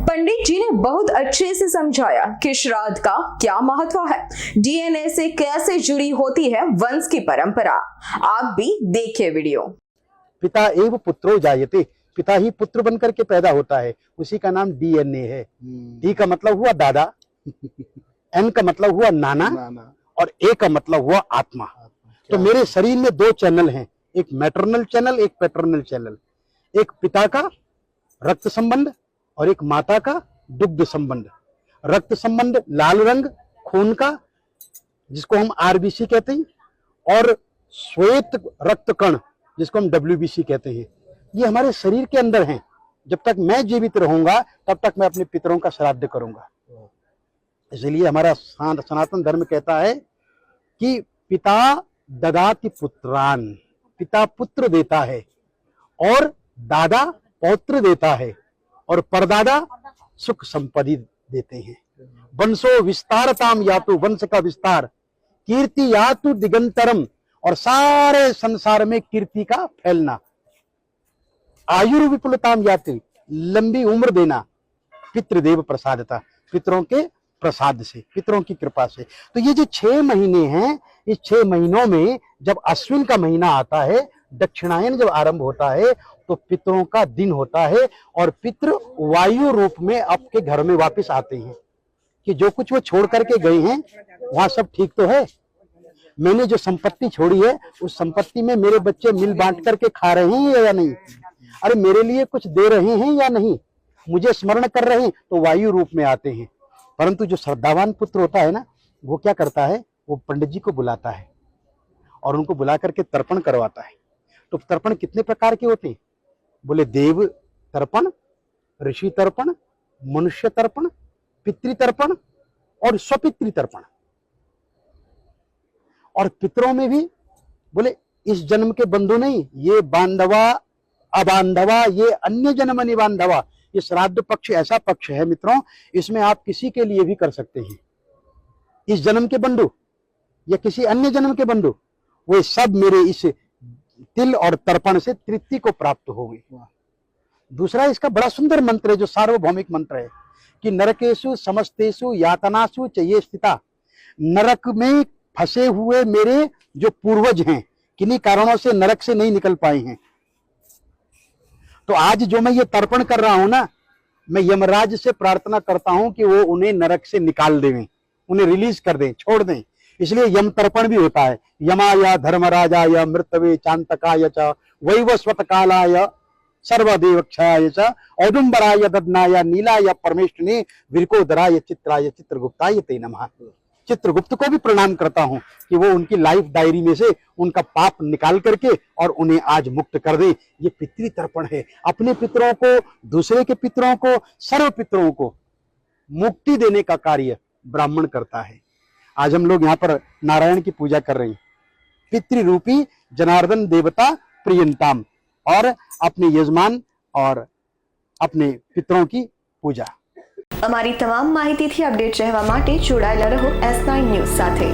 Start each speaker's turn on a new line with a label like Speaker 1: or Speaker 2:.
Speaker 1: पंडित जी ने बहुत अच्छे से समझाया कि श्राद्ध का क्या महत्व है, डीएनए से कैसे जुड़ी होती है वंश की परंपरा। आप भी देखिए वीडियो।
Speaker 2: पिता एव पुत्रो जायते, पिता ही पुत्र बनकर के पैदा होता है, उसी का नाम डीएनए है। डी का मतलब हुआ दादा, एन का मतलब हुआ नाना और ए का मतलब हुआ आत्मा। तो मेरे शरीर में दो चैनल हैं, एक मैटरनल चैनल, एक पैटर्नल चैनल। एक पिता का रक्त संबंध और एक माता का दुग्ध संबंध। रक्त संबंध लाल रंग खून का, जिसको हम आरबीसी कहते हैं, और श्वेत रक्त कण, जिसको हम डब्ल्यूबीसी कहते हैं, ये हमारे शरीर के अंदर हैं। जब तक मैं जीवित रहूंगा तब तक मैं अपने पितरों का श्राद्ध करूंगा। इसलिए हमारा सनातन धर्म कहता है कि पिता ददाति पुत्रान, पिता पुत्र देता है और दादा पौत्र देता है और परदादा सुख संपत्ति देते हैं। वंशो विस्तारताम यातु, वंश का विस्तार, कीर्ति यातु दिगंतरम, और सारे संसार में कीर्ति का फैलना। आयुर विपुलताम याति, लंबी उम्र देना। पितृदेव प्रसादता, पितरों के प्रसाद से, पितरों की कृपा से। तो ये जो 6 महीने हैं, इस 6 महीनों में जब अश्विन का महीना आता है, दक्षिणायन जब आरंभ होता है, तो पितरों का दिन होता है और पितृ वायु रूप में आपके घर में वापस आते हैं कि जो कुछ वो छोड़ करके गए हैं वहां सब ठीक तो है। मैंने जो संपत्ति छोड़ी है उस संपत्ति में मेरे बच्चे मिल बांट करके खा रहे हैं या नहीं, अरे मेरे लिए कुछ दे रहे हैं या नहीं, मुझे स्मरण कर रहे हैं, तो वायु रूप में आते हैं। परंतु जो श्रद्धावान पुत्र होता है ना, वो क्या करता है, वो पंडित जी को बुलाता है और उनको बुला करके तर्पण करवाता है। तो तर्पण कितने प्रकार के होते हैं? बोले देव तर्पण, ऋषि तर्पण, मनुष्य तर्पण, पितृ तर्पण और स्वपितृ तर्पण। और पितरों में भी बोले इस जन्म के बंधु नहीं, ये बांधवा अबांधवा, ये अन्य जन्म निबांधवा। ये श्राद्ध पक्ष ऐसा पक्ष है मित्रों, इसमें आप किसी के लिए भी कर सकते हैं। इस जन्म के बंधु या किसी अन्य जन्म के बंधु, वे सब मेरे इस तिल और तर्पण से तृप्ति को प्राप्त होंगे। दूसरा इसका बड़ा सुंदर मंत्र है जो सार्वभौमिक मंत्र है कि नरकेषु समस्तेषु यातनासु च ये स्थिता, नरक में फंसे हुए मेरे जो पूर्वज हैं, किन्हीं कारणों से नरक से नहीं निकल पाए हैं, तो आज जो मैं ये तर्पण कर रहा हूं ना, मैं यमराज से प्रार्थना करता हूं कि वो उन्हें नरक से निकाल दें, उन्हें रिलीज कर दें, छोड़ दें। इसलिए यम तर्पण भी होता है। यमाय धर्मराजाय मृतवे चांतकाय च वैवस्वत कालाय सर्वदेवक्षाय च औदुंबराय ददनाय नीलाय परमेष्ठिने विरकोदराय चित्राय चित्रगुप्ताय ते नमः। चित्रगुप्त को भी प्रणाम करता हूं कि वो उनकी लाइफ डायरी में से उनका पाप निकाल करके और उन्हें आज मुक्त कर दे। ये पितृ तर्पण है। अपने पितरों को, दूसरे के पितरों को, सर्व पितरों को मुक्ति देने का कार्य ब्राह्मण करता है। आज हम लोग यहाँ पर नारायण की पूजा कर रहे हैं, पितृरूपी जनार्दन देवता प्रियंताम, और अपने यजमान और अपने पितरों की पूजा।
Speaker 3: અમારી તમામ માહિતીથી અપડેટ રહેવા માટે જોડાયેલા રહો S9 ન્યૂઝ સાથે।